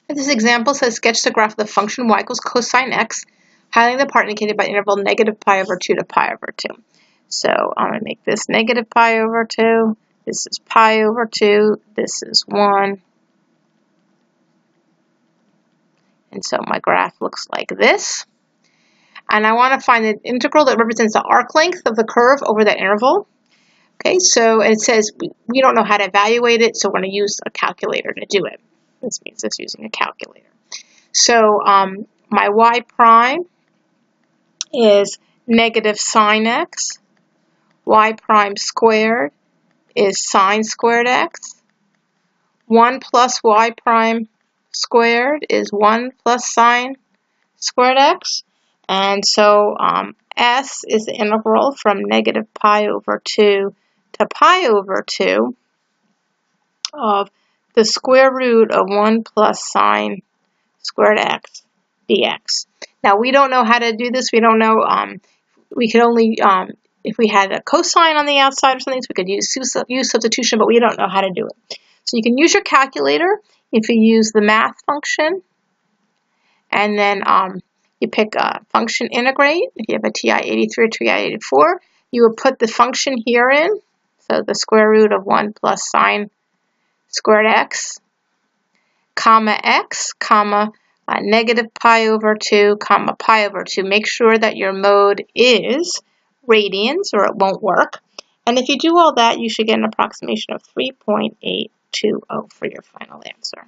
This example says sketch the graph of the function y equals cosine x, highlighting the part indicated by the interval negative pi over 2 to pi over 2. So I'm going to make this negative pi over 2, this is pi over 2, this is 1. And so my graph looks like this. And I want to find the integral that represents the arc length of the curve over that interval. Okay, so it says we don't know how to evaluate it, so we're going to use a calculator to do it. This means it's using a calculator. So my y prime is negative sine x. Y prime squared is sine squared x. 1 plus y prime squared is 1 plus sine squared x. And so s is the integral from negative pi over 2 to pi over 2 of the square root of 1 plus sine squared x dx. Now we don't know how to do this. We don't know. We could only, if we had a cosine on the outside or something, so we could use substitution, but we don't know how to do it. So you can use your calculator if you use the math function, and then you pick a function integrate. If you have a TI-83 or TI-84, you would put the function here in, so the square root of 1 plus sine squared x, comma x, comma negative pi over 2, comma pi over 2. Make sure that your mode is radians or it won't work. And if you do all that, you should get an approximation of 3.820 for your final answer.